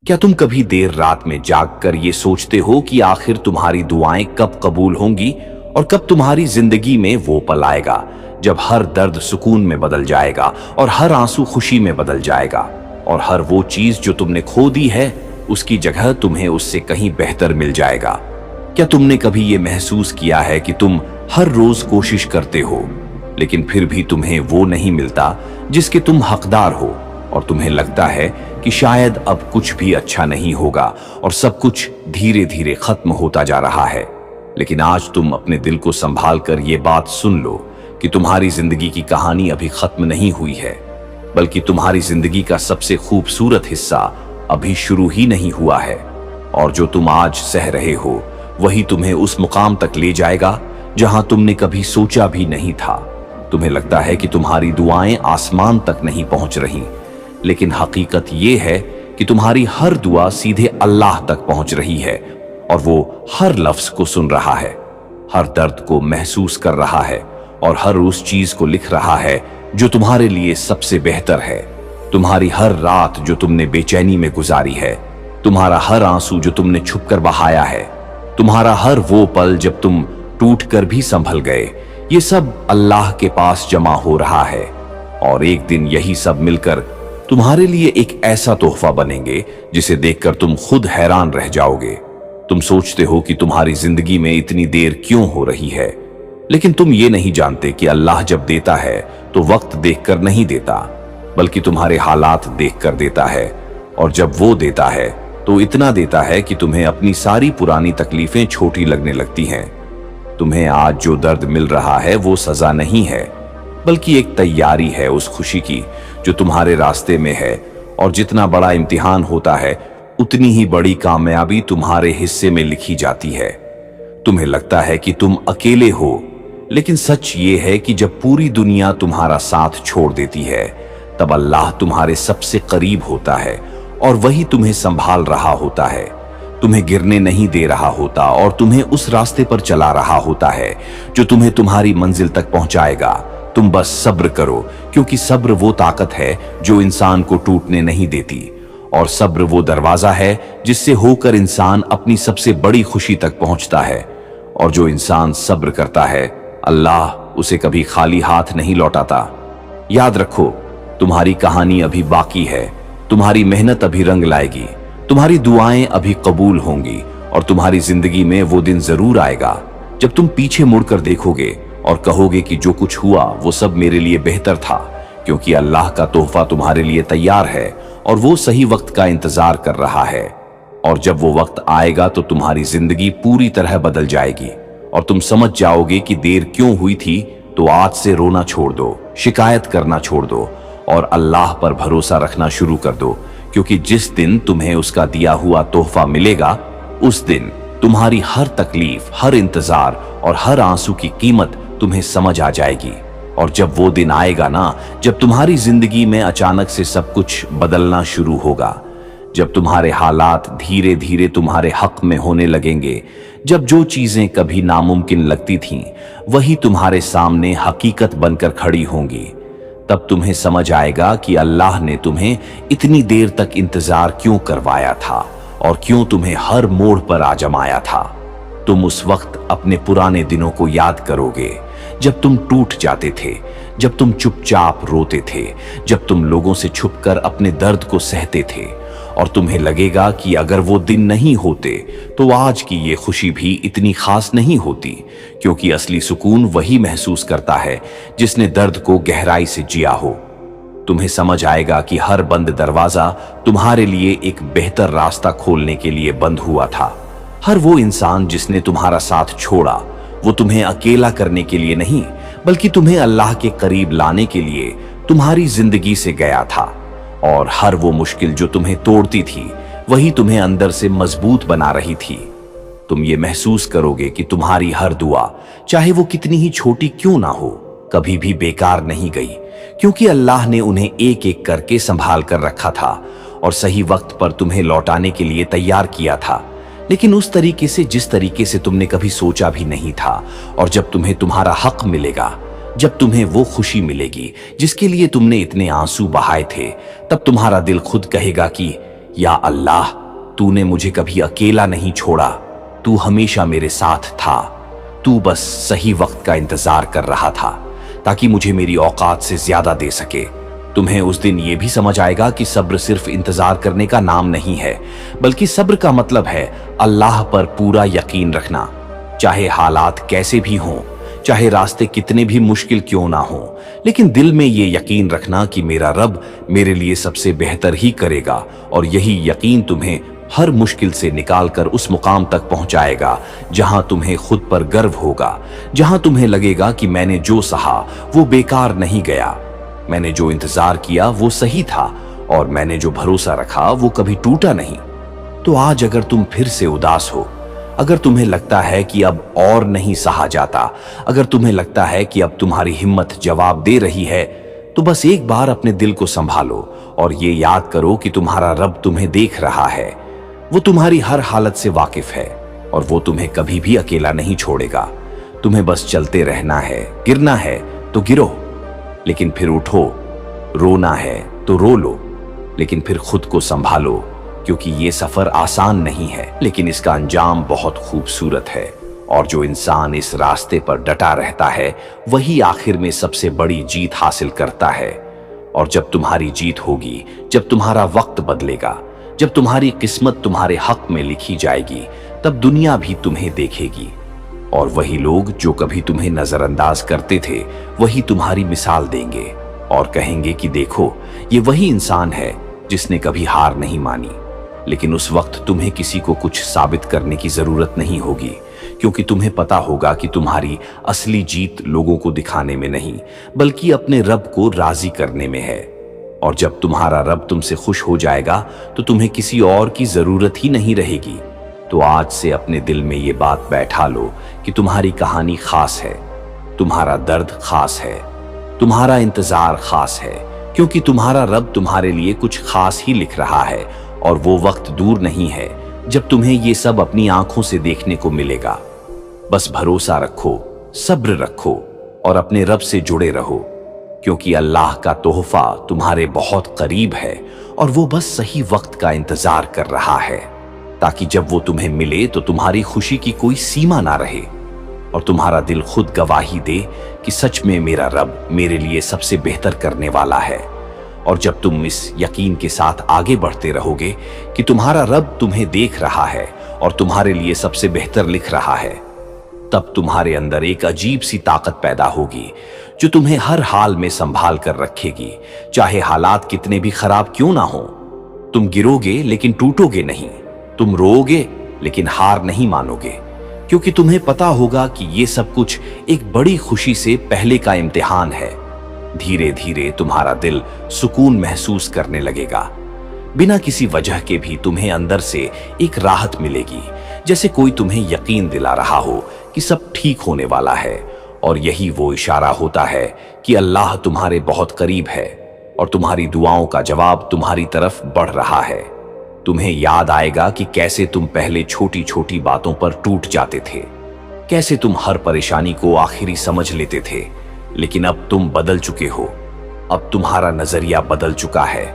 क्या तुम कभी देर रात में जागकर ये सोचते हो कि आखिर तुम्हारी दुआएं कब कबूल होंगी और कब तुम्हारी जिंदगी में वो पल आएगा जब हर दर्द सुकून में बदल जाएगा और हर आंसू खुशी में बदल जाएगा और हर वो चीज जो तुमने खो दी है उसकी जगह तुम्हें उससे कहीं बेहतर मिल जाएगा? क्या तुमने कभी ये महसूस किया है कि तुम हर रोज कोशिश करते हो लेकिन फिर भी तुम्हें वो नहीं मिलता जिसके तुम हकदार हो और तुम्हें लगता है कि शायद अब कुछ भी अच्छा नहीं होगा और सब कुछ धीरे धीरे खत्म होता जा रहा है? लेकिन आज तुम अपने दिल को संभाल कर ये बात सुन लो कि तुम्हारी जिंदगी की कहानी अभी खत्म नहीं हुई है, बल्कि तुम्हारी जिंदगी का सबसे खूबसूरत हिस्सा अभी शुरू ही नहीं हुआ है। और जो तुम आज सह रहे हो वही तुम्हें उस मुकाम तक ले जाएगा जहां तुमने कभी सोचा भी नहीं था। तुम्हें लगता है कि तुम्हारी दुआएं आसमान तक नहीं पहुंच रही, लेकिन हकीकत ये है कि तुम्हारी हर दुआ सीधे अल्लाह तक पहुंच रही है और वो हर लफ्ज को सुन रहा है, हर दर्द को महसूस कर रहा है और हर उस चीज को लिख रहा है जो तुम्हारे लिए सबसे बेहतर है। तुम्हारी हर रात जो तुमने बेचैनी में गुजारी है, तुम्हारा हर आंसू जो तुमने छुपकर बहाया है, तुम्हारा हर वो पल जब तुम टूट कर भी संभल गए, ये सब अल्लाह के पास जमा हो रहा है। और एक दिन यही सब मिलकर तुम्हारे लिए एक ऐसा तोहफा बनेंगे जिसे देखकर तुम खुद हैरान रह जाओगे। तुम सोचते हो कि तुम्हारी जिंदगी में इतनी देर क्यों हो रही है, लेकिन तुम ये नहीं जानते कि अल्लाह जब देता है तो वक्त देखकर नहीं देता, बल्कि तुम्हारे हालात देखकर देता है। और जब वो देता है तो इतना देता है कि तुम्हें अपनी सारी पुरानी तकलीफें छोटी लगने लगती हैं। तुम्हें आज जो दर्द मिल रहा है वो सजा नहीं है, बल्कि एक तैयारी है उस खुशी की जो तुम्हारे रास्ते में है। और जितना बड़ा इम्तिहान होता है उतनी ही बड़ी कामयाबी तुम्हारे हिस्से में लिखी जाती है। तुम्हें लगता है कि तुम अकेले हो, लेकिन सच ये है कि जब पूरी दुनिया तुम्हारा साथ छोड़ देती है तब अल्लाह तुम्हारे सबसे करीब होता है और वही तुम्हें संभाल रहा होता है, तुम्हें गिरने नहीं दे रहा होता और तुम्हें उस रास्ते पर चला रहा होता है जो तुम्हें तुम्हारी मंजिल तक पहुंचाएगा। तुम बस सब्र करो, क्योंकि सब्र वो ताकत है जो इंसान को टूटने नहीं देती, और सब्र वो दरवाजा है जिससे होकर इंसान अपनी सबसे बड़ी खुशी तक पहुंचता है। और जो इंसान सब्र करता है अल्लाह उसे कभी खाली हाथ नहीं लौटाता। याद रखो, तुम्हारी कहानी अभी बाकी है, तुम्हारी मेहनत अभी रंग लाएगी, तुम्हारी दुआएं अभी कबूल होंगी और तुम्हारी जिंदगी में वो दिन जरूर आएगा जब तुम पीछे मुड़कर देखोगे और कहोगे कि जो कुछ हुआ वो सब मेरे लिए बेहतर था, क्योंकि अल्लाह का तोहफा तुम्हारे लिए तैयार है और वो सही वक्त का इंतजार कर रहा है। और जब वो वक्त आएगा तो तुम्हारी जिंदगी पूरी तरह बदल जाएगी और तुम समझ जाओगे कि देर क्यों हुई थी। तो आज से रोना छोड़ दो, शिकायत करना छोड़ दो और अल्लाह पर भरोसा रखना शुरू कर दो, क्योंकि जिस दिन तुम्हें उसका दिया हुआ तोहफा मिलेगा उस दिन तुम्हारी हर तकलीफ, हर इंतजार और हर आंसू की कीमत तुम्हें समझ आ जाएगी। और जब वो दिन आएगा ना, जब तुम्हारी जिंदगी में अचानक से सब कुछ बदलना शुरू होगा, जब तुम्हारे हालात धीरे धीरे तुम्हारे हक में होने लगेंगे, जब जो चीजें कभी नामुमकिन लगती थीं वही तुम्हारे सामने हकीकत बनकर खड़ी होंगी, तब तुम्हें समझ आएगा कि अल्लाह ने तुम्हें इतनी देर तक इंतजार क्यों करवाया था और क्यों तुम्हें हर मोड़ पर आजमाया था। तुम उस वक्त अपने पुराने दिनों को याद करोगे जब तुम टूट जाते थे, जब तुम चुपचाप रोते थे, जब तुम लोगों से छुपकर अपने दर्द को सहते थे, और तुम्हें लगेगा कि अगर वो दिन नहीं होते तो आज की ये खुशी भी इतनी खास नहीं होती, क्योंकि असली सुकून वही महसूस करता है जिसने दर्द को गहराई से जिया हो। तुम्हें समझ आएगा कि हर बंद दरवाजा तुम्हारे लिए एक बेहतर रास्ता खोलने के लिए बंद हुआ था। हर वो इंसान जिसने तुम्हारा साथ छोड़ा वो तुम्हें अकेला करने के लिए नहीं, बल्कि तुम्हें अल्लाह के करीब लाने के लिए तुम्हारी जिंदगी से गया था। और हर वो मुश्किल जो तुम्हें तोड़ती थी वही तुम्हें अंदर से मजबूत बना रही थी। तुम ये महसूस करोगे कि तुम्हारी हर दुआ, चाहे वो कितनी ही छोटी क्यों ना हो, कभी भी बेकार नहीं गई, क्योंकि अल्लाह ने उन्हें एक एक करके संभाल कर रखा था और सही वक्त पर तुम्हें लौटाने के लिए तैयार किया था, लेकिन उस तरीके से जिस तरीके से तुमने कभी सोचा भी नहीं था। और जब तुम्हें तुम्हारा हक मिलेगा, जब तुम्हें वो खुशी मिलेगी जिसके लिए तुमने इतने आंसू बहाए थे, तब तुम्हारा दिल खुद कहेगा कि या अल्लाह, तूने मुझे कभी अकेला नहीं छोड़ा, तू हमेशा मेरे साथ था। तू बस सही वक्त का इंतजार कर रहा था ताकि मुझे मेरी औकात से ज्यादा दे सके। तुम्हें उस दिन ये भी समझ आएगा कि सब्र सिर्फ इंतजार करने का नाम नहीं है, बल्कि सब्र का मतलब है अल्लाह पर पूरा यकीन रखना। चाहे हालात कैसे भी हों, चाहे रास्ते कितने भी मुश्किल क्यों ना हो, लेकिन दिल में ये यकीन रखना कि मेरा रब मेरे लिए सबसे बेहतर ही करेगा। और यही यकीन तुम्हें हर मुश्किल से निकालकर उस मुकाम तक पहुंचाएगा जहां तुम्हें खुद पर गर्व होगा, जहां तुम्हें लगेगा कि मैंने जो सहा वो बेकार नहीं गया, मैंने जो इंतजार किया वो सही था, और मैंने जो भरोसा रखा वो कभी टूटा नहीं। तो आज अगर तुम फिर से उदास हो, अगर तुम्हें लगता है कि अब और नहीं सहा जाता, अगर तुम्हें लगता है कि अब तुम्हारी हिम्मत जवाब दे रही है, तो बस एक बार अपने दिल को संभालो और ये याद करो कि तुम्हारा रब तुम्हें देख रहा है। वो तुम्हारी हर हालत से वाकिफ है और वो तुम्हें कभी भी अकेला नहीं छोड़ेगा। तुम्हें बस चलते रहना है, गिरना है तो गिरो लेकिन फिर उठो, रोना है तो रो लो लेकिन फिर खुद को संभालो, क्योंकि ये सफर आसान नहीं है लेकिन इसका अंजाम बहुत खूबसूरत है। और जो इंसान इस रास्ते पर डटा रहता है वही आखिर में सबसे बड़ी जीत हासिल करता है। और जब तुम्हारी जीत होगी, जब तुम्हारा वक्त बदलेगा, जब तुम्हारी किस्मत तुम्हारे हक में लिखी जाएगी, तब दुनिया भी तुम्हें देखेगी। और वही लोग जो कभी तुम्हें नजरअंदाज करते थे वही तुम्हारी मिसाल देंगे और कहेंगे कि देखो, ये वही इंसान है जिसने कभी हार नहीं मानी। लेकिन उस वक्त तुम्हें किसी को कुछ साबित करने की जरूरत नहीं होगी, क्योंकि तुम्हें पता होगा कि तुम्हारी असली जीत लोगों को दिखाने में नहीं, बल्कि अपने रब को राजी करने में है। और जब तुम्हारा रब तुमसे खुश हो जाएगा तो तुम्हें किसी और की जरूरत ही नहीं रहेगी। तो आज से अपने दिल में ये बात बैठा लो कि तुम्हारी कहानी खास है, तुम्हारा दर्द खास है, तुम्हारा इंतजार खास है, क्योंकि तुम्हारा रब तुम्हारे लिए कुछ खास ही लिख रहा है। और वो वक्त दूर नहीं है जब तुम्हें ये सब अपनी आंखों से देखने को मिलेगा। बस भरोसा रखो, सब्र रखो और अपने रब से जुड़े रहो, क्योंकि अल्लाह का तोहफा तुम्हारे बहुत करीब है और वो बस सही वक्त का इंतजार कर रहा है, ताकि जब वो तुम्हें मिले तो तुम्हारी खुशी की कोई सीमा ना रहे और तुम्हारा दिल खुद गवाही दे कि सच में मेरा रब मेरे लिए सबसे बेहतर करने वाला है। और जब तुम इस यकीन के साथ आगे बढ़ते रहोगे कि तुम्हारा रब तुम्हें देख रहा है और तुम्हारे लिए सबसे बेहतर लिख रहा है, तब तुम्हारे अंदर एक अजीब सी ताकत पैदा होगी जो तुम्हें हर हाल में संभाल कर रखेगी, चाहे हालात कितने भी खराब क्यों ना हो। तुम गिरोगे लेकिन टूटोगे नहीं, तुम रोओगे लेकिन हार नहीं मानोगे, क्योंकि तुम्हें पता होगा कि ये सब कुछ एक बड़ी खुशी से पहले का इम्तिहान है। धीरे धीरे तुम्हारा दिल सुकून महसूस करने लगेगा, बिना किसी वजह के भी तुम्हें अंदर से एक राहत मिलेगी, जैसे कोई तुम्हें यकीन दिला रहा हो कि सब ठीक होने वाला है। और यही वो इशारा होता है कि अल्लाह तुम्हारे बहुत करीब है और तुम्हारी दुआओं का जवाब तुम्हारी तरफ बढ़ रहा है। तुम्हें याद आएगा कि कैसे तुम पहले छोटी छोटी बातों पर टूट जाते थे, कैसे तुम हर परेशानी को आखिरी समझ लेते थे, लेकिन अब तुम बदल चुके हो। अब तुम्हारा नजरिया बदल चुका है।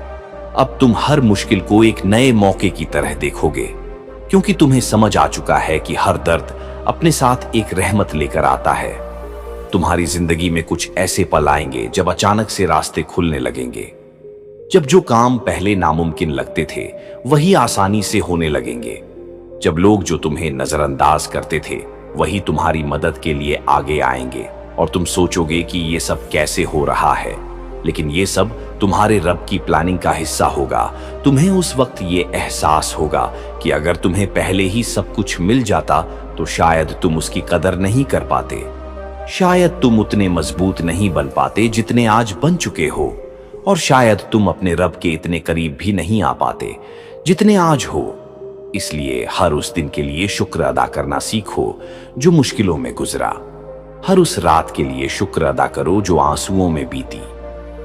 अब तुम हर मुश्किल को एक नए मौके की तरह देखोगे, क्योंकि तुम्हें समझ आ चुका है कि हर दर्द अपने साथ एक रहमत लेकर आता है। तुम्हारी जिंदगी में कुछ ऐसे पल आएंगे जब अचानक से रास्ते खुलने लगेंगे, जब जो काम पहले नामुमकिन लगते थे वही आसानी से होने लगेंगे, जब लोग जो तुम्हें नजरअंदाज करते थे वही तुम्हारी मदद के लिए आगे आएंगे और तुम सोचोगे कि ये सब कैसे हो रहा है, लेकिन ये सब तुम्हारे रब की प्लानिंग का हिस्सा होगा। तुम्हें उस वक्त ये एहसास होगा कि अगर तुम्हें पहले ही सब कुछ मिल जाता तो शायद तुम उसकी कदर नहीं कर पाते, शायद तुम उतने मजबूत नहीं बन पाते जितने आज बन चुके हो, और शायद तुम अपने रब के इतने करीब भी नहीं आ पाते जितने आज हो। इसलिए हर उस दिन के लिए शुक्र अदा करना सीखो जो मुश्किलों में गुजरा। हर उस रात के लिए शुक्र अदा करो जो आंसुओं में बीती,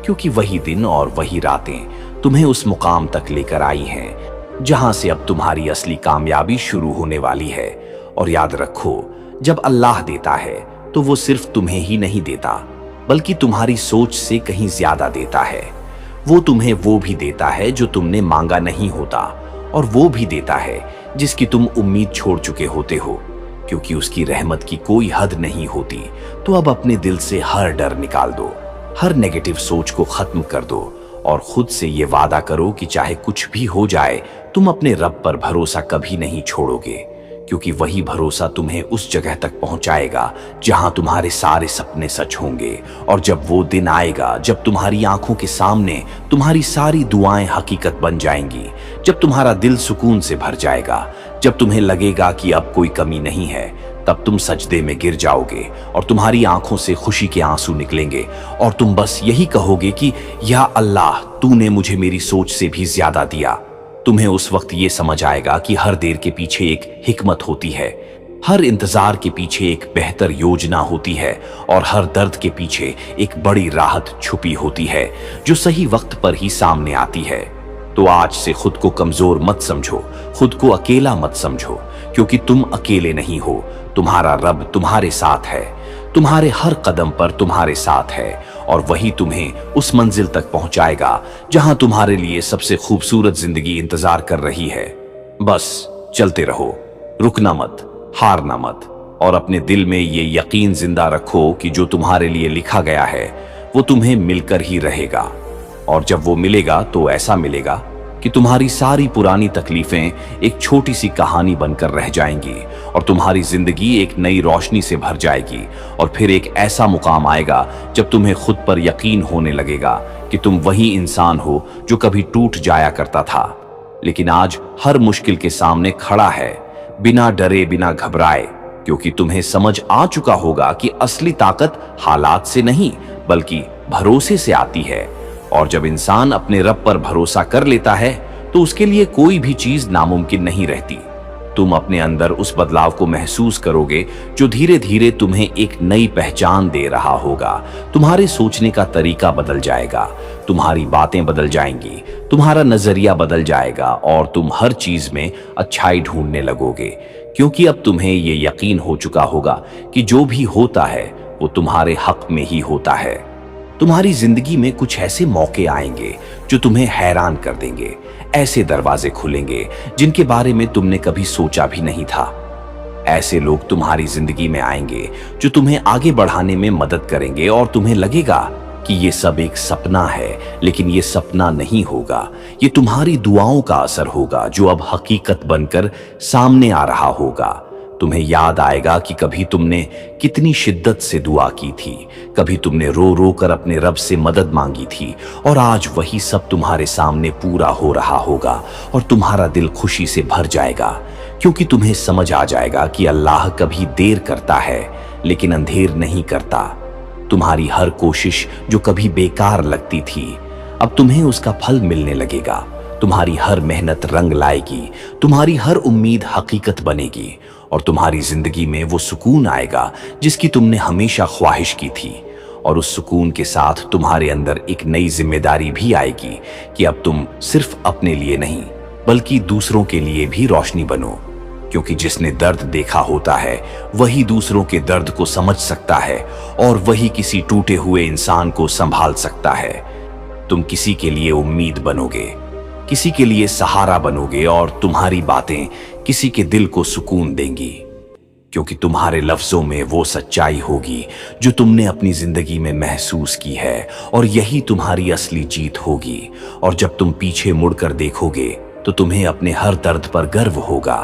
क्योंकि वही दिन और वही रातें तुम्हें उस मुकाम तक लेकर आई हैं जहां से अब तुम्हारी असली कामयाबी शुरू होने वाली है। और याद रखो, जब अल्लाह देता है तो वो सिर्फ तुम्हें ही नहीं देता, बल्कि तुम्हारी सोच से कहीं ज्यादा देता है। वो तुम्हें वो भी देता है जो तुमने मांगा नहीं होता, और वो भी देता है जिसकी तुम उम्मीद छोड़ चुके होते हो, क्योंकि उसकी रहमत की कोई हद नहीं होती। तो अब अपने दिल से हर डर निकाल दो, हर नेगेटिव सोच को खत्म कर दो और खुद से ये वादा करो कि चाहे कुछ भी हो जाए तुम अपने रब पर भरोसा कभी नहीं छोड़ोगे, क्योंकि वही भरोसा तुम्हें उस जगह तक पहुंचाएगा जहां तुम्हारे सारे सपने सच होंगे। और जब वो दिन आएगा जब तुम्हारी आंखों के सामने तुम्हारी सारी दुआएं हकीकत बन जाएंगी, जब तुम्हारा दिल सुकून से भर जाएगा, जब तुम्हें लगेगा कि अब कोई कमी नहीं है, तब तुम सजदे में गिर जाओगे और तुम्हारी आंखों से खुशी के आंसू निकलेंगे और तुम बस यही कहोगे कि या अल्लाह, तूने मुझे मेरी सोच से भी ज्यादा दिया। तुम्हें उस वक्त ये समझ आएगा कि हर देर के पीछे एक हिकमत होती है, हर इंतजार के पीछे एक बेहतर योजना होती है और हर दर्द के पीछे एक बड़ी राहत छुपी होती है जो सही वक्त पर ही सामने आती है। तो आज से खुद को कमजोर मत समझो, खुद को अकेला मत समझो, क्योंकि तुम अकेले नहीं हो। तुम्हारा रब तुम्हारे साथ है, तुम्हारे हर कदम पर तुम्हारे साथ है और वही तुम्हें उस मंजिल तक पहुंचाएगा जहां तुम्हारे लिए सबसे खूबसूरत जिंदगी इंतजार कर रही है। बस चलते रहो, रुकना मत, हारना मत और अपने दिल में ये यकीन जिंदा रखो कि जो तुम्हारे लिए लिखा गया है वो तुम्हें मिलकर ही रहेगा। और जब वो मिलेगा तो ऐसा मिलेगा कि तुम्हारी सारी पुरानी तकलीफें एक छोटी सी कहानी बनकर रह जाएंगी और तुम्हारी जिंदगी एक नई रोशनी से भर जाएगी। और फिर एक ऐसा मुकाम आएगा जब तुम्हें खुद पर यकीन होने लगेगा कि तुम वही इंसान हो जो कभी टूट जाया करता था, लेकिन आज हर मुश्किल के सामने खड़ा है, बिना डरे बिना घबराए, क्योंकि तुम्हें समझ आ चुका होगा कि असली ताकत हालात से नहीं बल्कि भरोसे से आती है। और जब इंसान अपने रब पर भरोसा कर लेता है तो उसके लिए कोई भी चीज नामुमकिन नहीं रहती। तुम अपने अंदर उस बदलाव को महसूस करोगे जो धीरे धीरे तुम्हें एक नई पहचान दे रहा होगा। तुम्हारे सोचने का तरीका बदल जाएगा, तुम्हारी बातें बदल जाएंगी, तुम्हारा नजरिया बदल जाएगा और तुम हर चीज में अच्छाई ढूंढने लगोगे, क्योंकि अब तुम्हें ये यकीन हो चुका होगा कि जो भी होता है वो तुम्हारे हक में ही होता है। तुम्हारी जिंदगी में कुछ ऐसे मौके आएंगे जो तुम्हें हैरान कर देंगे, ऐसे दरवाजे खुलेंगे जिनके बारे में तुमने कभी सोचा भी नहीं था। ऐसे लोग तुम्हारी जिंदगी में आएंगे जो तुम्हें आगे बढ़ाने में मदद करेंगे और तुम्हें लगेगा कि ये सब एक सपना है, लेकिन ये सपना नहीं होगा, ये तुम्हारी दुआओं का असर होगा जो अब हकीकत बनकर सामने आ रहा होगा। तुम्हें याद आएगा कि कभी तुमने कितनी शिद्दत से दुआ की थी, कभी तुमने रो रो कर अपने रब से मदद मांगी थी और आज वही सब तुम्हारे सामने पूरा हो रहा होगा और तुम्हारा दिल खुशी से भर जाएगा, क्योंकि तुम्हें समझ आ जाएगा कि अल्लाह कभी देर करता है लेकिन अंधेर नहीं करता। तुम्हारी हर कोशिश जो कभी बेकार लगती थी अब तुम्हें उसका फल मिलने लगेगा। तुम्हारी हर मेहनत रंग लाएगी, तुम्हारी हर उम्मीद हकीकत बनेगी और तुम्हारी जिंदगी में वो सुकून आएगा जिसकी तुमने हमेशा ख्वाहिश की थी। और उस सुकून के साथ तुम्हारे अंदर एक नई जिम्मेदारी भी आएगी कि अब तुम सिर्फ अपने लिए नहीं बल्कि दूसरों के लिए भी रोशनी बनो, क्योंकि जिसने दर्द देखा होता है वही दूसरों के दर्द को समझ सकता है और वही किसी टूटे हुए इंसान को संभाल सकता है। तुम किसी के लिए उम्मीद बनोगे, किसी के लिए सहारा बनोगे और तुम्हारी बातें किसी के दिल को सुकून देंगी, क्योंकि तुम्हारे लफ्जों में वो सच्चाई होगी जो तुमने अपनी जिंदगी में महसूस की है और यही तुम्हारी असली जीत होगी। और जब तुम पीछे मुड़कर देखोगे तो तुम्हें अपने हर दर्द पर गर्व होगा,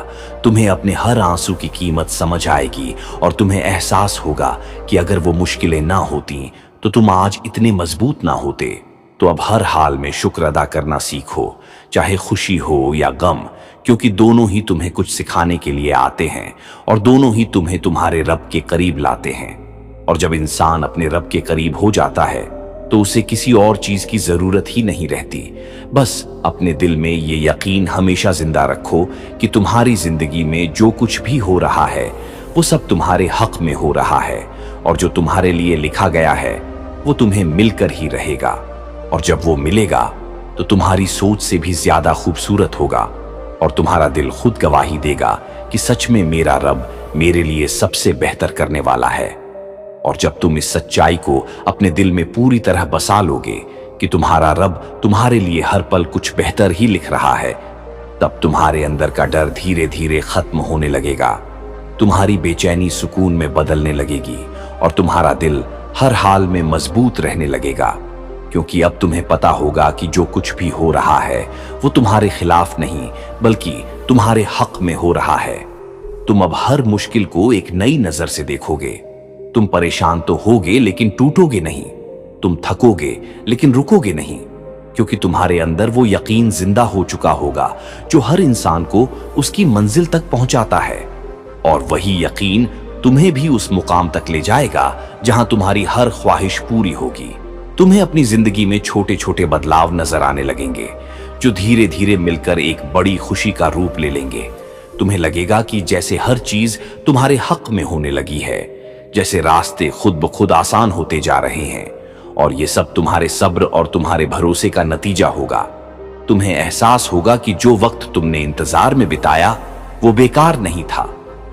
तुम्हें अपने हर आंसू की कीमत समझ आएगी और तुम्हें एहसास होगा कि अगर वो मुश्किलें ना होती तो तुम आज इतने मजबूत ना होते। तो अब हर हाल में शुक्र अदा करना सीखो, चाहे खुशी हो या गम, क्योंकि दोनों ही तुम्हें कुछ सिखाने के लिए आते हैं और दोनों ही तुम्हें तुम्हारे रब के करीब लाते हैं। और जब इंसान अपने रब के करीब हो जाता है तो उसे किसी और चीज की जरूरत ही नहीं रहती। बस अपने दिल में ये यकीन हमेशा जिंदा रखो कि तुम्हारी जिंदगी में जो कुछ भी हो रहा है वो सब तुम्हारे हक में हो रहा है और जो तुम्हारे लिए लिखा गया है वो तुम्हें मिलकर ही रहेगा। और जब वो मिलेगा तो तुम्हारी सोच से भी ज्यादा खूबसूरत होगा और तुम्हारा दिल खुद गवाही देगा कि सच में मेरा रब मेरे लिए सबसे बेहतर करने वाला है। और जब तुम इस सच्चाई को अपने दिल में पूरी तरह बसा लोगे कि तुम्हारा रब तुम्हारे लिए हर पल कुछ बेहतर ही लिख रहा है, तब तुम्हारे अंदर का डर धीरे धीरे खत्म होने लगेगा। तुम्हारी बेचैनी सुकून में बदलने लगेगी और तुम्हारा दिल हर हाल में मजबूत रहने लगेगा, क्योंकि अब तुम्हें पता होगा कि जो कुछ भी हो रहा है वो तुम्हारे खिलाफ नहीं बल्कि तुम्हारे हक में हो रहा है। तुम अब हर मुश्किल को एक नई नजर से देखोगे। तुम परेशान तो होगे लेकिन टूटोगे नहीं। तुम थकोगे लेकिन रुकोगे नहीं, क्योंकि तुम्हारे अंदर वो यकीन जिंदा हो चुका होगा जो हर इंसान को उसकी मंजिल तक पहुंचाता है। और वही यकीन तुम्हें भी उस मुकाम तक ले जाएगा जहां तुम्हारी हर ख्वाहिश पूरी होगी। तुम्हें अपनी जिंदगी में छोटे छोटे बदलाव नजर आने लगेंगे जो धीरे धीरे मिलकर एक बड़ी खुशी का रूप ले लेंगे। तुम्हें लगेगा कि जैसे हर चीज तुम्हारे हक में होने लगी है, जैसे रास्ते खुद ब खुद आसान होते जा रहे हैं, और ये सब तुम्हारे सब्र और तुम्हारे भरोसे का नतीजा होगा। तुम्हें एहसास होगा कि जो वक्त तुमने इंतजार में बिताया वो बेकार नहीं था,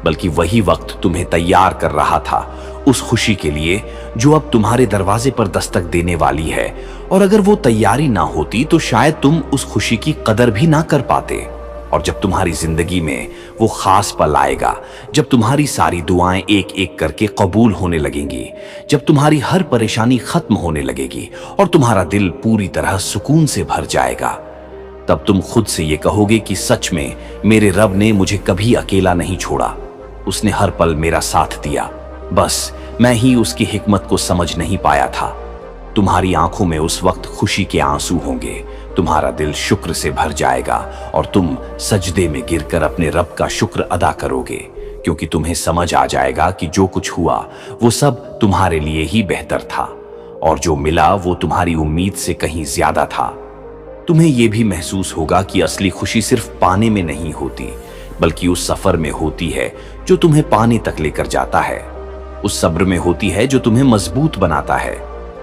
बल्कि वही वक्त तुम्हें तैयार कर रहा था उस खुशी के लिए जो अब तुम्हारे दरवाजे पर दस्तक देने वाली है। और अगर वो तैयारी ना होती तो शायद तुम उस खुशी की कदर भी ना कर पाते। और जब तुम्हारी जिंदगी में वो खास पल आएगा, जब तुम्हारी सारी दुआएं एक एक करके कबूल होने लगेंगी, जब तुम्हारी हर परेशानी खत्म होने लगेगी और तुम्हारा दिल पूरी तरह सुकून से भर जाएगा, तब तुम खुद से ये कहोगे कि सच में मेरे रब ने मुझे कभी अकेला नहीं छोड़ा। उसने हर पल मेरा साथ दिया, बस मैं ही उसकी हिकमत को समझ नहीं पाया था। तुम्हारी आंखों में उस वक्त खुशी के आंसू होंगे, तुम्हारा दिल शुक्र से भर जाएगा और तुम सजदे में गिरकर अपने रब का शुक्र अदा करोगे, क्योंकि तुम्हें समझ आ जाएगा कि जो कुछ हुआ वो सब तुम्हारे लिए ही बेहतर था और जो मिला वो तुम्हारी उम्मीद से कहीं ज्यादा था। तुम्हें यह भी महसूस होगा कि असली खुशी सिर्फ पाने में नहीं होती, बल्कि उस सफर में होती है जो तुम्हें पाने तक लेकर जाता है। उस सब्र में होती है जो तुम्हें मजबूत बनाता है।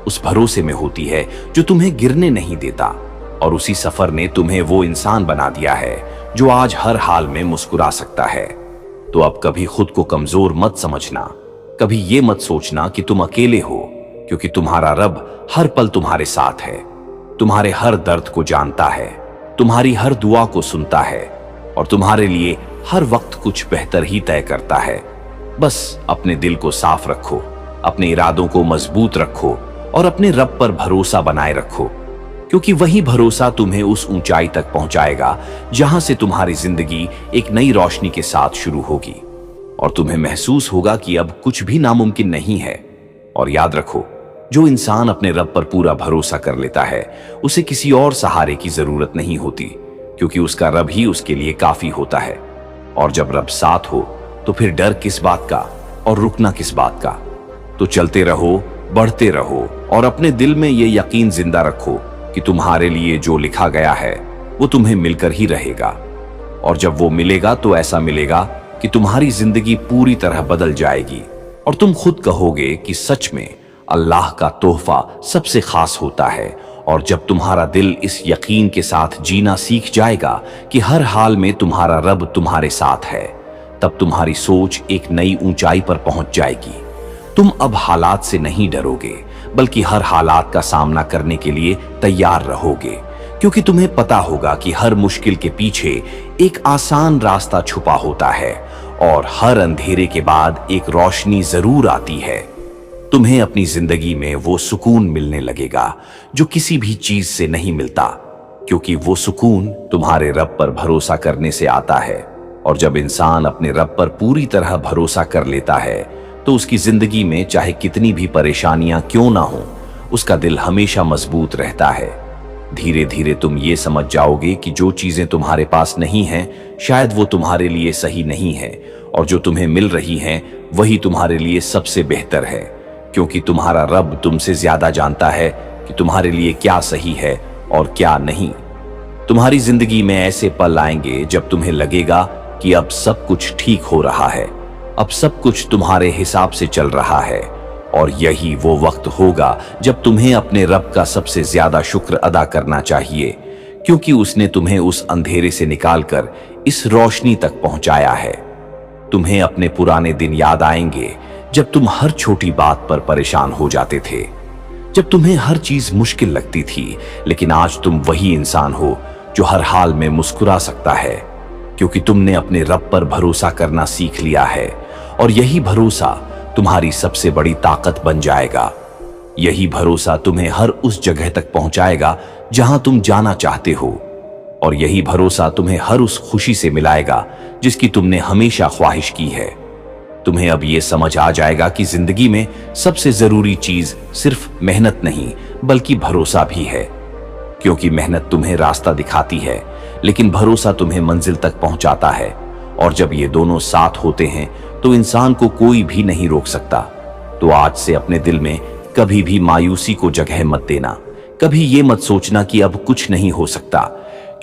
उस भरोसे में होती है जो तुम्हें गिरने नहीं देता। और उसी सफर ने तुम्हें वो इंसान बना दिया है जो आज हर हाल में मुस्कुरा सकता है। तो अब कभी खुद को कमजोर मत समझना, कभी ये मत सोचना कि तुम अकेले हो, क्योंकि तुम्हारा रब हर पल तुम्हारे साथ है, तुम्हारे हर दर्द को जानता है, तुम्हारी हर दुआ को सुनता है और तुम्हारे लिए हर वक्त कुछ बेहतर ही तय करता है। बस अपने दिल को साफ रखो, अपने इरादों को मजबूत रखो और अपने रब पर भरोसा बनाए रखो, क्योंकि वही भरोसा तुम्हें उस ऊंचाई तक पहुंचाएगा जहां से तुम्हारी जिंदगी एक नई रोशनी के साथ शुरू होगी और तुम्हें महसूस होगा कि अब कुछ भी नामुमकिन नहीं है। और याद रखो, जो इंसान अपने रब पर पूरा भरोसा कर लेता है उसे किसी और सहारे की जरूरत नहीं होती, क्योंकि उसका रब ही उसके लिए काफी होता है। और जब रब साथ हो तो फिर डर किस बात का और रुकना किस बात का। तो चलते रहो, बढ़ते रहो और अपने दिल में ये यकीन जिंदा रखो कि तुम्हारे लिए जो लिखा गया है वो तुम्हें मिलकर ही रहेगा। और जब वो मिलेगा तो ऐसा मिलेगा कि तुम्हारी जिंदगी पूरी तरह बदल जाएगी और तुम खुद कहोगे कि सच में अल्लाह का तोहफा सबसे खास होता है। और जब तुम्हारा दिल इस यकीन के साथ जीना सीख जाएगा कि हर हाल में तुम्हारा रब तुम्हारे साथ है, तब तुम्हारी सोच एक नई ऊंचाई पर पहुंच जाएगी। तुम अब हालात से नहीं डरोगे, बल्कि हर हालात का सामना करने के लिए तैयार रहोगे, क्योंकि तुम्हें पता होगा कि हर मुश्किल के पीछे एक आसान रास्ता छुपा होता है और हर अंधेरे के बाद एक रोशनी जरूर आती है। तुम्हें अपनी जिंदगी में वो सुकून मिलने लगेगा जो किसी भी चीज से नहीं मिलता, क्योंकि वो सुकून तुम्हारे रब पर भरोसा करने से आता है। और जब इंसान अपने रब पर पूरी तरह भरोसा कर लेता है तो उसकी जिंदगी में चाहे कितनी भी परेशानियां क्यों ना हो, उसका दिल हमेशा मजबूत रहता है। धीरे धीरे तुम ये समझ जाओगे कि जो चीजें तुम्हारे पास नहीं हैं शायद वो तुम्हारे लिए सही नहीं है, और जो तुम्हें मिल रही हैं वही तुम्हारे लिए सबसे बेहतर है, क्योंकि तुम्हारा रब तुमसे ज्यादा जानता है कि तुम्हारे लिए क्या सही है और क्या नहीं। तुम्हारी जिंदगी में ऐसे पल आएंगे जब तुम्हें लगेगा कि अब सब कुछ ठीक हो रहा है, अब सब कुछ तुम्हारे हिसाब से चल रहा है, और यही वो वक्त होगा जब तुम्हें अपने रब का सबसे ज्यादा शुक्र अदा करना चाहिए, क्योंकि उसने तुम्हें उस अंधेरे से निकालकर इस रोशनी तक पहुंचाया है। तुम्हें अपने पुराने दिन याद आएंगे जब तुम हर छोटी बात पर परेशान हो जाते थे, जब तुम्हें हर चीज मुश्किल लगती थी, लेकिन आज तुम वही इंसान हो जो हर हाल में मुस्कुरा सकता है, क्योंकि तुमने अपने रब पर भरोसा करना सीख लिया है और यही भरोसा तुम्हारी सबसे बड़ी ताकत बन जाएगा। यही भरोसा तुम्हें हर उस जगह तक पहुंचाएगा जहां तुम जाना चाहते हो, और यही भरोसा तुम्हें हर उस खुशी से मिलाएगा जिसकी तुमने हमेशा ख्वाहिश की है। तुम्हें अब यह समझ आ जाएगा कि जिंदगी में सबसे जरूरी चीज सिर्फ मेहनत नहीं बल्कि भरोसा भी है, क्योंकि मेहनत तुम्हें रास्ता दिखाती है लेकिन भरोसा तुम्हें मंजिल तक पहुंचाता है, और जब ये दोनों साथ होते हैं तो इंसान को कोई भी नहीं रोक सकता। तो आज से अपने दिल में कभी भी मायूसी को जगह मत देना, कभी ये मत सोचना कि अब कुछ नहीं हो सकता,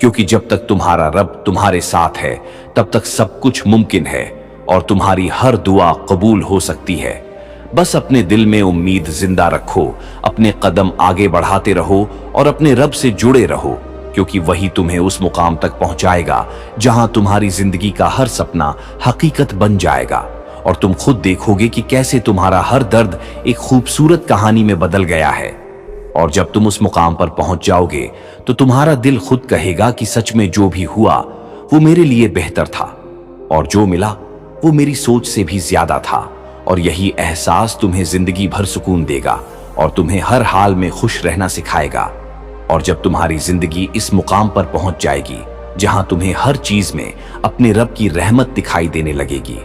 क्योंकि जब तक तुम्हारा रब तुम्हारे साथ है तब तक सब कुछ मुमकिन है और तुम्हारी हर दुआ कबूल हो सकती है। बस अपने दिल में उम्मीद जिंदा रखो, अपने कदम आगे बढ़ाते रहो और अपने रब से जुड़े रहो, क्योंकि वही तुम्हें उस मुकाम तक पहुंचाएगा जहां तुम्हारी जिंदगी का हर सपना हकीकत बन जाएगा और तुम खुद देखोगे कि कैसे तुम्हारा हर दर्द एक खूबसूरत कहानी में बदल गया है। और जब तुम उस मुकाम पर पहुंच जाओगे तो तुम्हारा दिल खुद कहेगा कि सच में जो भी हुआ वो मेरे लिए बेहतर था और जो मिला वो मेरी सोच से भी ज्यादा था, और यही एहसास तुम्हें जिंदगी भर सुकून देगा और तुम्हें हर हाल में खुश रहना सिखाएगा। और जब तुम्हारी जिंदगी इस मुकाम पर पहुंच जाएगी जहां तुम्हें हर चीज में अपने रब की रहमत दिखाई देने लगेगी,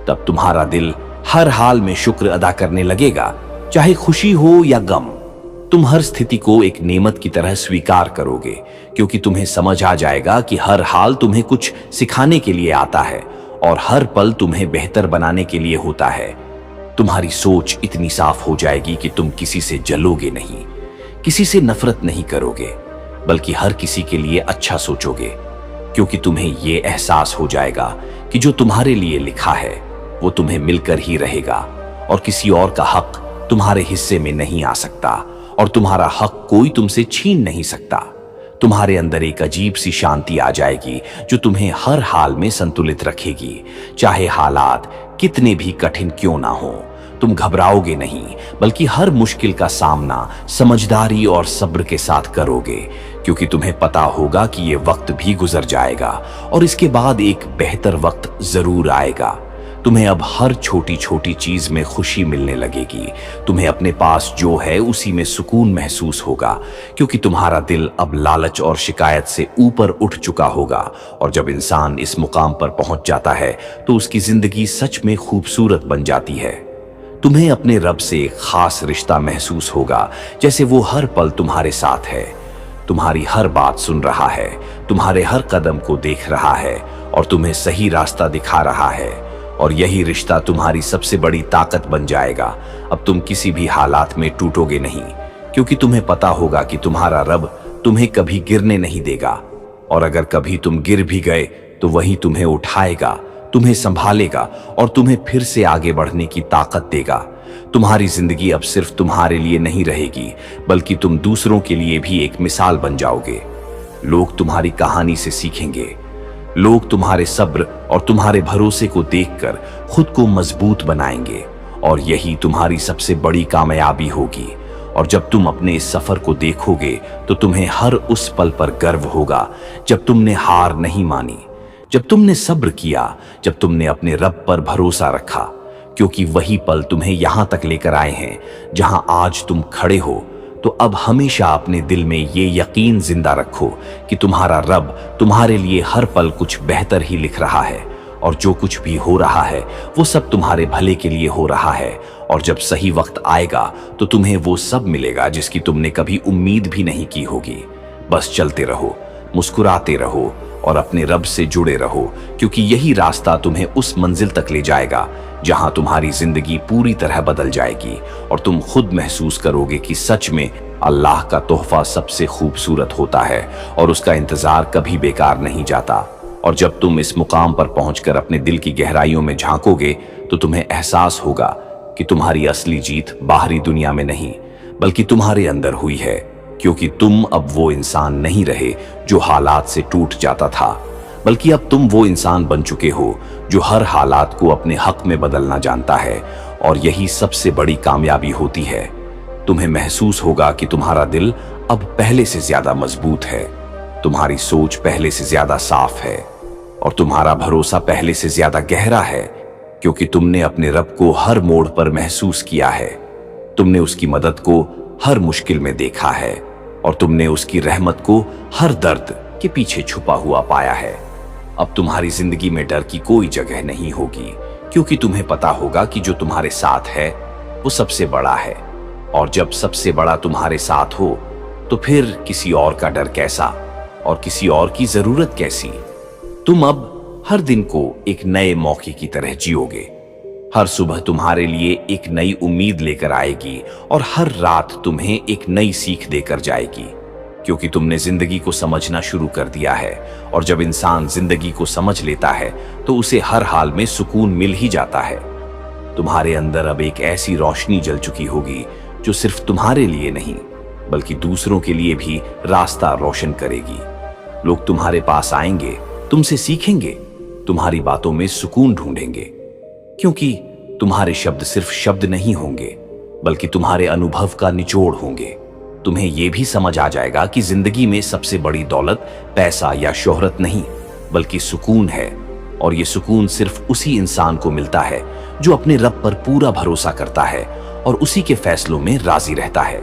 तब तुम्हारा दिल हर हाल में शुक्र अदा करने लगेगा, चाहे खुशी हो या गम। तुम हर स्थिति को एक नेमत की तरह स्वीकार करोगे, क्योंकि तुम्हें समझ आ जाएगा कि हर हाल तुम्हें कुछ सिखाने के लिए आता है और हर पल तुम्हें बेहतर बनाने के लिए होता है। तुम्हारी सोच इतनी साफ हो जाएगी कि तुम किसी से जलोगे नहीं, किसी से नफरत नहीं करोगे, बल्कि हर किसी के लिए अच्छा सोचोगे, क्योंकि तुम्हें ये एहसास हो जाएगा कि जो तुम्हारे लिए लिखा है वो तुम्हें मिलकर ही रहेगा और किसी और का हक तुम्हारे हिस्से में नहीं आ सकता और तुम्हारा हक कोई तुमसे छीन नहीं सकता। तुम्हारे अंदर एक अजीब सी शांति आ जाएगी जो तुम्हें हर हाल में संतुलित रखेगी, चाहे हालात कितने भी कठिन क्यों ना हो। तुम घबराओगे नहीं, बल्कि हर मुश्किल का सामना समझदारी और सब्र के साथ करोगे, क्योंकि तुम्हें पता होगा कि ये वक्त भी गुजर जाएगा और इसके बाद एक बेहतर वक्त जरूर आएगा। तुम्हें अब हर छोटी छोटी चीज में खुशी मिलने लगेगी। तुम्हें अपने पास जो है उसी में सुकून महसूस होगा, क्योंकि तुम्हारा दिल अब लालच और शिकायत से ऊपर उठ चुका होगा। और जब इंसान इस मुकाम पर पहुंच जाता है तो उसकी जिंदगी सच में खूबसूरत बन जाती है। तुम्हें अपने रब से एक खास रिश्ता महसूस होगा, जैसे वो हर पल तुम्हारे साथ है, तुम्हारी हर बात सुन रहा है, तुम्हारे हर कदम को देख रहा है और तुम्हें सही रास्ता दिखा रहा है। और यही रिश्ता तुम्हारी सबसे बड़ी ताकत बन जाएगा। अब तुम किसी भी हालात में टूटोगे नहीं, क्योंकि तुम्हें पता होगा कि तुम्हारा रब तुम्हें कभी गिरने नहीं देगा, और अगर कभी तुम गिर भी गए तो वही तुम्हें उठाएगा, तुम्हें संभालेगा और तुम्हें फिर से आगे बढ़ने की ताकत देगा। तुम्हारी जिंदगी अब सिर्फ तुम्हारे लिए नहीं रहेगी, बल्कि तुम दूसरों के लिए भी एक मिसाल बन जाओगे। लोग तुम्हारी कहानी से सीखेंगे, लोग तुम्हारे सब्र और तुम्हारे भरोसे को देखकर खुद को मजबूत बनाएंगे, और यही तुम्हारी सबसे बड़ी कामयाबी होगी। और जब तुम अपने इस सफर को देखोगे तो तुम्हें हर उस पल पर गर्व होगा जब तुमने हार नहीं मानी, जब तुमने सब्र किया, जब तुमने अपने रब पर भरोसा रखा, क्योंकि वही पल तुम्हें यहां तक लेकर आए हैं जहां आज तुम खड़े हो। तो अब हमेशा अपने दिल में ये यकीन जिंदा रखो कि तुम्हारा रब तुम्हारे लिए हर पल कुछ बेहतर ही लिख रहा है, और जो कुछ भी हो रहा है वो सब तुम्हारे भले के लिए हो रहा है। और जब सही वक्त आएगा तो तुम्हें वो सब मिलेगा जिसकी तुमने कभी उम्मीद भी नहीं की होगी। बस चलते रहो, मुस्कुराते रहो और अपने रब से जुड़े रहो, क्योंकि यही रास्ता तुम्हें उस मंजिल तक ले जाएगा जहां तुम्हारी जिंदगी पूरी तरह बदल जाएगी और तुम खुद महसूस करोगे कि सच में अल्लाह का तोहफा सबसे खूबसूरत होता है और उसका इंतजार कभी बेकार नहीं जाता। और जब तुम इस मुकाम पर पहुंचकर अपने दिल की गहराइयों में झांकोगे तो तुम्हें एहसास होगा कि तुम्हारी असली जीत बाहरी दुनिया में नहीं, बल्कि तुम्हारे अंदर हुई है, क्योंकि तुम अब वो इंसान नहीं रहे जो हालात से टूट जाता था, बल्कि अब तुम वो इंसान बन चुके हो जो हर हालात को अपने हक में बदलना जानता है। और यही सबसे बड़ी कामयाबी होती है। तुम्हें महसूस होगा कि तुम्हारा दिल अब पहले से ज्यादा मजबूत है, तुम्हारी सोच पहले से ज्यादा साफ है और तुम्हारा भरोसा पहले से ज्यादा गहरा है, क्योंकि तुमने अपने रब को हर मोड़ पर महसूस किया है। तुमने उसकी मदद को हर मुश्किल में देखा है और तुमने उसकी रहमत को हर दर्द के पीछे छुपा हुआ पाया है। अब तुम्हारी जिंदगी में डर की कोई जगह नहीं होगी, क्योंकि तुम्हें पता होगा कि जो तुम्हारे साथ है वो सबसे बड़ा है, और जब सबसे बड़ा तुम्हारे साथ हो तो फिर किसी और का डर कैसा और किसी और की जरूरत कैसी। तुम अब हर दिन को एक नए मौके की तरह जियोगे। हर सुबह तुम्हारे लिए एक नई उम्मीद लेकर आएगी और हर रात तुम्हें एक नई सीख देकर जाएगी, क्योंकि तुमने जिंदगी को समझना शुरू कर दिया है। और जब इंसान जिंदगी को समझ लेता है तो उसे हर हाल में सुकून मिल ही जाता है। तुम्हारे अंदर अब एक ऐसी रोशनी जल चुकी होगी जो सिर्फ तुम्हारे लिए नहीं बल्कि दूसरों के लिए भी रास्ता रोशन करेगी। लोग तुम्हारे पास आएंगे, तुमसे सीखेंगे, तुम्हारी बातों में सुकून ढूंढेंगे, क्योंकि तुम्हारे शब्द सिर्फ शब्द नहीं होंगे बल्कि तुम्हारे अनुभव का निचोड़ होंगे। तुम्हें यह भी समझ आ जाएगा कि जिंदगी में सबसे बड़ी दौलत पैसा या शोहरत नहीं बल्कि सुकून है, और यह सुकून सिर्फ उसी इंसान को मिलता है जो अपने रब पर पूरा भरोसा करता है और उसी के फैसलों में राजी रहता है,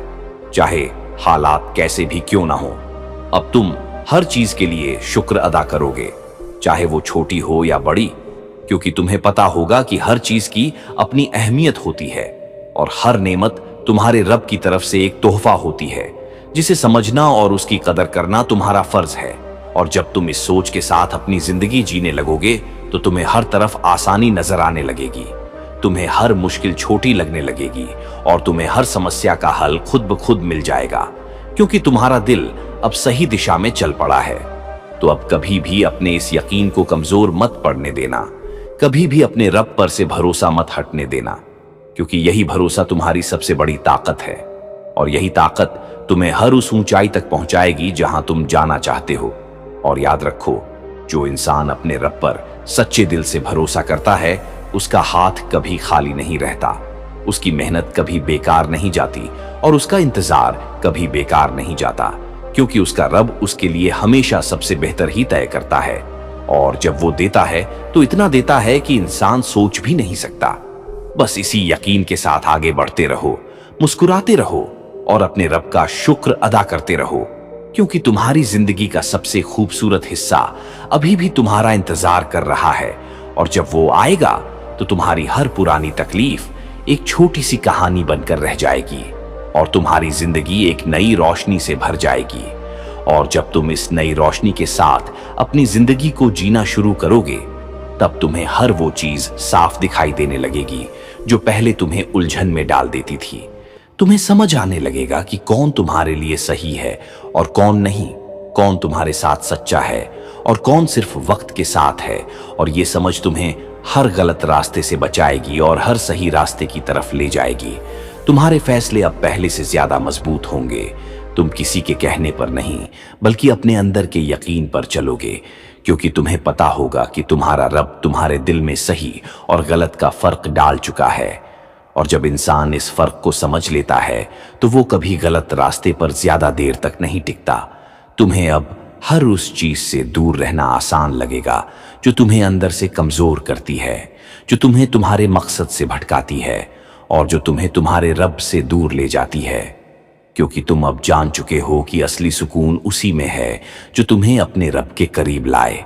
चाहे हालात कैसे भी क्यों ना हो। अब तुम हर चीज के लिए शुक्र अदा करोगे, चाहे वो छोटी हो या बड़ी, क्योंकि तुम्हें पता होगा कि हर चीज की अपनी अहमियत होती है और हर नेमत तुम्हारे रब की तरफ से एक तोहफा होती है जिसे समझना और उसकी कदर करना तुम्हारा फर्ज है। और जब तुम इस सोच के साथ अपनी जिंदगी जीने लगोगे तो तुम्हें हर तरफ आसानी नजर आने लगेगी, तुम्हें हर मुश्किल छोटी लगने लगेगी और तुम्हें हर समस्या का हल खुद ब खुद मिल जाएगा, क्योंकि तुम्हारा दिल अब सही दिशा में चल पड़ा है। तो अब कभी भी अपने इस यकीन को कमजोर मत पड़ने देना, कभी भी अपने रब पर से भरोसा मत हटने देना, क्योंकि यही भरोसा तुम्हारी सबसे बड़ी ताकत है और यही ताकत तुम्हें हर उस ऊंचाई तक पहुंचाएगी जहां तुम जाना चाहते हो। और याद रखो, जो इंसान अपने रब पर सच्चे दिल से भरोसा करता है उसका हाथ कभी खाली नहीं रहता, उसकी मेहनत कभी बेकार नहीं जाती और उसका इंतजार कभी बेकार नहीं जाता, क्योंकि उसका रब उसके लिए हमेशा सबसे बेहतर ही तय करता है। और जब वो देता है तो इतना देता है कि इंसान सोच भी नहीं सकता। बस इसी यकीन के साथ आगे बढ़ते रहो, मुस्कुराते रहो और अपने रब का शुक्र अदा करते रहो, क्योंकि तुम्हारी जिंदगी का सबसे खूबसूरत हिस्सा अभी भी तुम्हारा इंतजार कर रहा है। और जब वो आएगा तो तुम्हारी हर पुरानी तकलीफ एक छोटी सी कहानी बनकर रह जाएगी और तुम्हारी जिंदगी एक नई रोशनी से भर जाएगी। और जब तुम इस नई रोशनी के साथ अपनी जिंदगी को जीना शुरू करोगे तब तुम्हें हर वो चीज साफ दिखाई देने लगेगी जो पहले तुम्हें उलझन में डाल देती थी। तुम्हें समझ आने लगेगा कि कौन तुम्हारे लिए सही है और कौन नहीं, कौन तुम्हारे साथ सच्चा है और कौन सिर्फ वक्त के साथ है। और ये समझ तुम्हें हर गलत रास्ते से बचाएगी और हर सही रास्ते की तरफ ले जाएगी। तुम्हारे फैसले अब पहले से ज्यादा मजबूत होंगे। तुम किसी के कहने पर नहीं बल्कि अपने अंदर के यकीन पर चलोगे, क्योंकि तुम्हें पता होगा कि तुम्हारा रब तुम्हारे दिल में सही और गलत का फर्क डाल चुका है। और जब इंसान इस फर्क को समझ लेता है तो वो कभी गलत रास्ते पर ज्यादा देर तक नहीं टिकता। तुम्हें अब हर उस चीज से दूर रहना आसान लगेगा जो तुम्हें अंदर से कमजोर करती है, जो तुम्हें तुम्हारे मकसद से भटकाती है और जो तुम्हें तुम्हारे रब से दूर ले जाती है, क्योंकि तुम अब जान चुके हो कि असली सुकून उसी में है जो तुम्हें अपने रब के करीब लाए।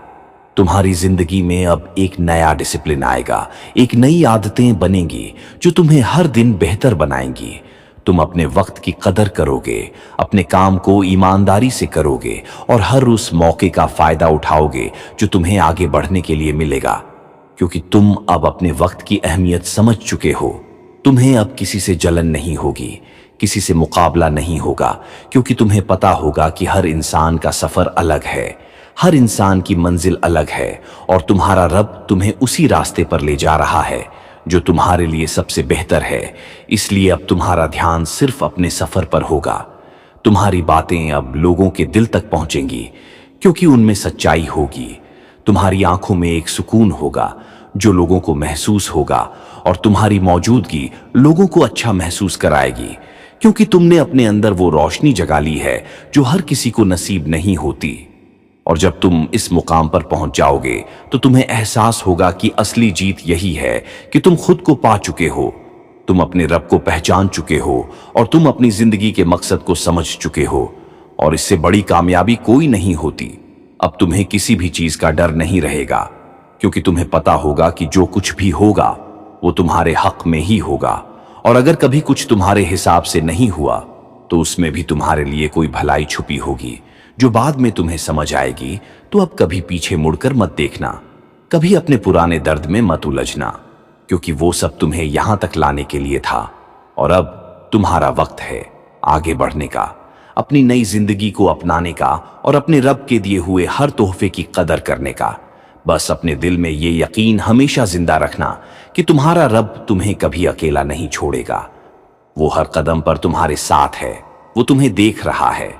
तुम्हारी जिंदगी में अब एक नया डिसिप्लिन आएगा, एक नई आदतें बनेंगी जो तुम्हें हर दिन बेहतर बनाएंगी। तुम अपने वक्त की कदर करोगे, अपने काम को ईमानदारी से करोगे और हर उस मौके का फायदा उठाओगे जो तुम्हें आगे बढ़ने के लिए मिलेगा, क्योंकि तुम अब अपने वक्त की अहमियत समझ चुके हो। तुम्हें अब किसी से जलन नहीं होगी, किसी से मुकाबला नहीं होगा, क्योंकि तुम्हें पता होगा कि हर इंसान का सफर अलग है, हर इंसान की मंजिल अलग है और तुम्हारा रब तुम्हें उसी रास्ते पर ले जा रहा है जो तुम्हारे लिए सबसे बेहतर है। इसलिए अब तुम्हारा ध्यान सिर्फ अपने सफर पर होगा। तुम्हारी बातें अब लोगों के दिल तक पहुंचेंगी, क्योंकि उनमें सच्चाई होगी। तुम्हारी आंखों में एक सुकून होगा जो लोगों को महसूस होगा और तुम्हारी मौजूदगी लोगों को अच्छा महसूस कराएगी, क्योंकि तुमने अपने अंदर वो रोशनी जगा ली है जो हर किसी को नसीब नहीं होती। اور جب تم اس مقام پر پہنچ جاؤگے تو تمہیں احساس ہوگا کہ اصلی جیت یہی ہے کہ تم خود کو پا چکے ہو، تم اپنے رب کو پہچان چکے ہو اور تم اپنی زندگی کے مقصد کو سمجھ چکے ہو، اور اس سے بڑی کامیابی کوئی نہیں ہوتی۔ اب تمہیں کسی بھی چیز کا ڈر نہیں رہے گا، کیونکہ تمہیں پتا ہوگا کہ جو کچھ بھی ہوگا وہ تمہارے حق میں ہی ہوگا، اور اگر کبھی کچھ تمہارے حساب سے نہیں ہوا تو اس میں بھی تمہارے لیے کوئی بھلائی چھپی ہوگی جو بعد میں تمہیں سمجھ آئے گی۔ تو اب کبھی پیچھے مڑ کر مت دیکھنا، کبھی اپنے پرانے درد میں مت الجھنا، کیونکہ وہ سب تمہیں یہاں تک لانے کے لیے تھا، اور اب تمہارا وقت ہے آگے بڑھنے کا، اپنی نئی زندگی کو اپنانے کا اور اپنے رب کے دیے ہوئے ہر تحفے کی قدر کرنے کا۔ بس اپنے دل میں یہ یقین ہمیشہ زندہ رکھنا کہ تمہارا رب تمہیں کبھی اکیلا نہیں چھوڑے گا، وہ ہر قدم پر تمہارے ساتھ ہے، وہ تمہیں دیکھ رہا ہے،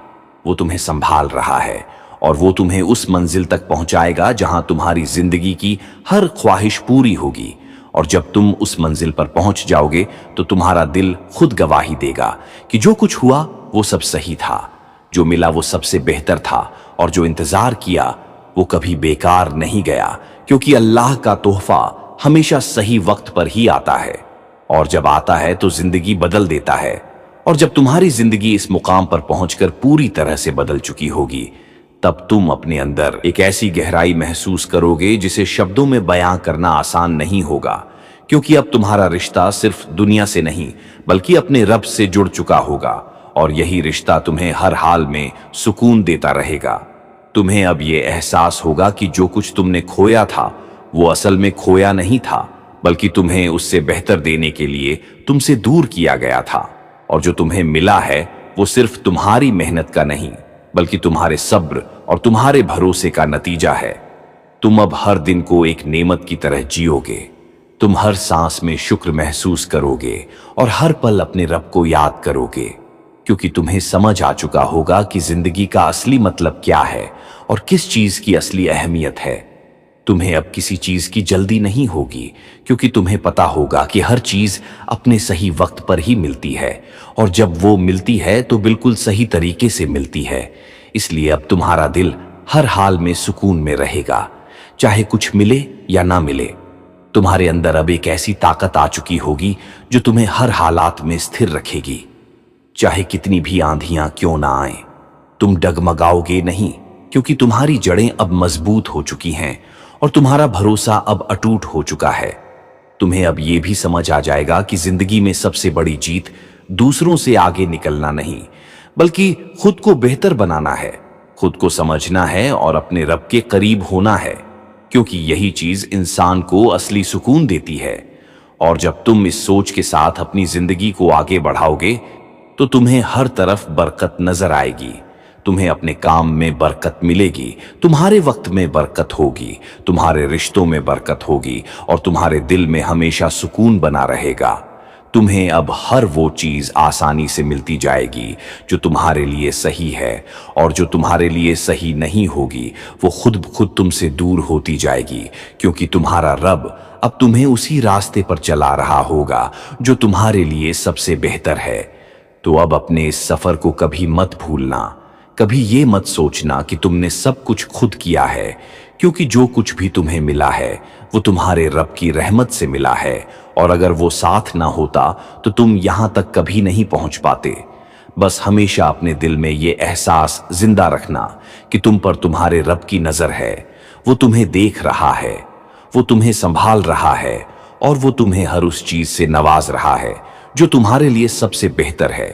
وہ تمہیں سنبھال رہا ہے، اور وہ تمہیں اس منزل تک پہنچائے گا جہاں تمہاری زندگی کی ہر خواہش پوری ہوگی۔ اور جب تم اس منزل پر پہنچ جاؤ گے تو تمہارا دل خود گواہی دے گا کہ جو کچھ ہوا وہ سب صحیح تھا، جو ملا وہ سب سے بہتر تھا، اور جو انتظار کیا وہ کبھی بیکار نہیں گیا، کیونکہ اللہ کا تحفہ ہمیشہ صحیح وقت پر ہی آتا ہے، اور جب آتا ہے تو زندگی بدل دیتا ہے۔ اور جب تمہاری زندگی اس مقام پر پہنچ کر پوری طرح سے بدل چکی ہوگی، تب تم اپنے اندر ایک ایسی گہرائی محسوس کرو گے جسے شبدوں میں بیان کرنا آسان نہیں ہوگا، کیونکہ اب تمہارا رشتہ صرف دنیا سے نہیں بلکہ اپنے رب سے جڑ چکا ہوگا، اور یہی رشتہ تمہیں ہر حال میں سکون دیتا رہے گا۔ تمہیں اب یہ احساس ہوگا کہ جو کچھ تم نے کھویا تھا وہ اصل میں کھویا نہیں تھا، بلکہ تمہیں اس سے بہتر دینے کے لیے تم سے دور کیا گیا تھا، اور جو تمہیں ملا ہے وہ صرف تمہاری محنت کا نہیں بلکہ تمہارے صبر اور تمہارے بھروسے کا نتیجہ ہے۔ تم اب ہر دن کو ایک نعمت کی طرح جیو گے، تم ہر سانس میں شکر محسوس کرو گے اور ہر پل اپنے رب کو یاد کرو گے، کیونکہ تمہیں سمجھ آ چکا ہوگا کہ زندگی کا اصلی مطلب کیا ہے اور کس چیز کی اصلی اہمیت ہے۔ تمہیں اب کسی چیز کی جلدی نہیں ہوگی، کیونکہ تمہیں پتا ہوگا کہ ہر چیز اپنے صحیح وقت پر ہی ملتی ہے، اور جب وہ ملتی ہے تو بالکل صحیح طریقے سے ملتی ہے۔ اس لیے اب تمہارا دل ہر حال میں سکون میں رہے گا، چاہے کچھ ملے یا نہ ملے۔ تمہارے اندر اب ایک ایسی طاقت آ چکی ہوگی جو تمہیں ہر حالات میں استھر رکھے گی، چاہے کتنی بھی آندھیاں کیوں نہ آئیں۔ تم ڈگمگاؤ گے نہیں، کیونکہ تمہاری جڑیں اب مضبوط ہو چکی ہیں اور تمہارا بھروسہ اب اٹوٹ ہو چکا ہے۔ تمہیں اب یہ بھی سمجھ آ جائے گا کہ زندگی میں سب سے بڑی جیت دوسروں سے آگے نکلنا نہیں بلکہ خود کو بہتر بنانا ہے، خود کو سمجھنا ہے اور اپنے رب کے قریب ہونا ہے، کیونکہ یہی چیز انسان کو اصلی سکون دیتی ہے۔ اور جب تم اس سوچ کے ساتھ اپنی زندگی کو آگے بڑھاؤ گے تو تمہیں ہر طرف برکت نظر آئے گی، تمہیں اپنے کام میں برکت ملے گی، تمہارے وقت میں برکت ہوگی، تمہارے رشتوں میں برکت ہوگی، اور تمہارے دل میں ہمیشہ سکون بنا رہے گا۔ تمہیں اب ہر وہ چیز آسانی سے ملتی جائے گی جو تمہارے لیے صحیح ہے، اور جو تمہارے لیے صحیح نہیں ہوگی وہ خود بخود تم سے دور ہوتی جائے گی، کیونکہ تمہارا رب اب تمہیں اسی راستے پر چلا رہا ہوگا جو تمہارے لیے سب سے بہتر ہے۔ تو اب اپنے اس سفر کو کبھی مت بھولنا، کبھی یہ مت سوچنا کہ تم نے سب کچھ خود کیا ہے، کیونکہ جو کچھ بھی تمہیں ملا ہے وہ تمہارے رب کی رحمت سے ملا ہے، اور اگر وہ ساتھ نہ ہوتا تو تم یہاں تک کبھی نہیں پہنچ پاتے۔ بس ہمیشہ اپنے دل میں یہ احساس زندہ رکھنا کہ تم پر تمہارے رب کی نظر ہے، وہ تمہیں دیکھ رہا ہے، وہ تمہیں سنبھال رہا ہے، اور وہ تمہیں ہر اس چیز سے نواز رہا ہے جو تمہارے لیے سب سے بہتر ہے۔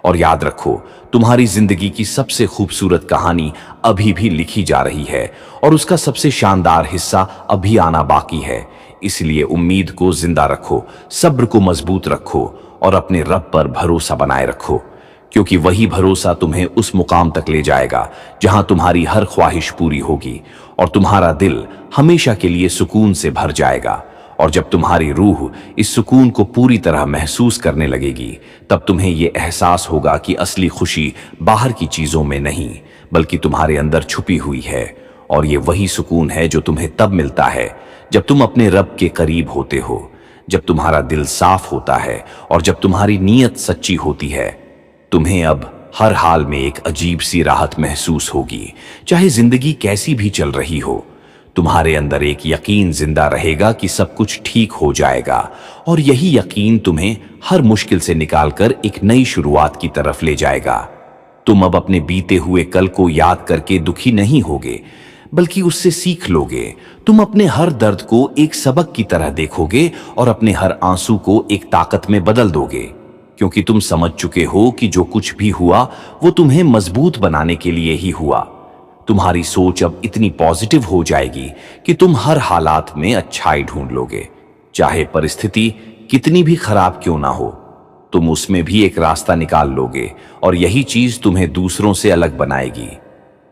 اور یاد رکھو، تمہاری زندگی کی سب سے خوبصورت کہانی ابھی بھی لکھی جا رہی ہے، اور اس کا سب سے شاندار حصہ ابھی آنا باقی ہے۔ اس لیے امید کو زندہ رکھو، صبر کو مضبوط رکھو، اور اپنے رب پر بھروسہ بنائے رکھو، کیونکہ وہی بھروسہ تمہیں اس مقام تک لے جائے گا جہاں تمہاری ہر خواہش پوری ہوگی، اور تمہارا دل ہمیشہ کے لیے سکون سے بھر جائے گا۔ اور جب تمہاری روح اس سکون کو پوری طرح محسوس کرنے لگے گی، تب تمہیں یہ احساس ہوگا کہ اصلی خوشی باہر کی چیزوں میں نہیں بلکہ تمہارے اندر چھپی ہوئی ہے، اور یہ وہی سکون ہے جو تمہیں تب ملتا ہے جب تم اپنے رب کے قریب ہوتے ہو، جب تمہارا دل صاف ہوتا ہے اور جب تمہاری نیت سچی ہوتی ہے۔ تمہیں اب हर हाल में एक अजीब सी राहत महसूस होगी। चाहे जिंदगी कैसी भी चल रही हो, तुम्हारे अंदर एक यकीन जिंदा रहेगा कि सब कुछ ठीक हो जाएगा, और यही यकीन तुम्हें हर मुश्किल से निकालकर एक नई शुरुआत की तरफ ले जाएगा। तुम अब अपने बीते हुए कल को याद करके दुखी नहीं होगे, बल्कि उससे सीख लोगे। तुम अपने हर दर्द को एक सबक की तरह देखोगे और अपने हर आंसू को एक ताकत में बदल दोगे, क्योंकि तुम समझ चुके हो कि जो कुछ भी हुआ वो तुम्हें मजबूत बनाने के लिए ही हुआ। तुम्हारी सोच अब इतनी पॉजिटिव हो जाएगी कि तुम हर हालात में अच्छाई ढूंढ लोगे। चाहे परिस्थिति कितनी भी खराब क्यों ना हो, तुम उसमें भी एक रास्ता निकाल लोगे, और यही चीज तुम्हें दूसरों से अलग बनाएगी।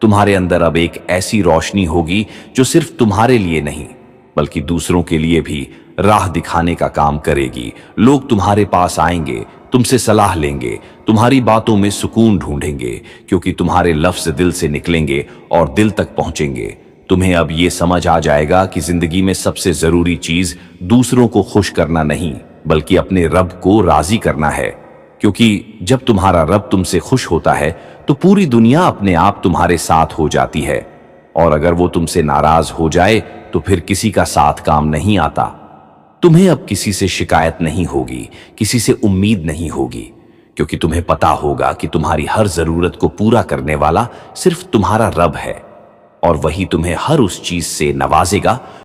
तुम्हारे अंदर अब एक ऐसी रोशनी होगी जो सिर्फ तुम्हारे लिए नहीं, बल्कि दूसरों के लिए भी राह दिखाने का काम करेगी। लोग तुम्हारे पास आएंगे, तुमसे सलाह लेंगे, तुम्हारी बातों में सुकून ढूंढेंगे, क्योंकि तुम्हारे लफ्ज दिल से निकलेंगे और दिल तक पहुंचेंगे। तुम्हें अब ये समझ आ जाएगा कि जिंदगी में सबसे जरूरी चीज दूसरों को खुश करना नहीं, बल्कि अपने रब को राजी करना है। क्योंकि जब तुम्हारा रब तुमसे खुश होता है तो पूरी दुनिया अपने आप तुम्हारे साथ हो जाती है, और अगर वो तुमसे नाराज हो जाए तो फिर किसी का साथ काम नहीं आता। तुम्हें अब किसी से शिकायत नहीं होगी, किसी से उम्मीद नहीं होगी, क्योंकि तुम्हें पता होगा कि तुम्हारी हर जरूरत को पूरा करने वाला सिर्फ तुम्हारा रब है, और वही तुम्हें हर उस चीज से नवाजेगा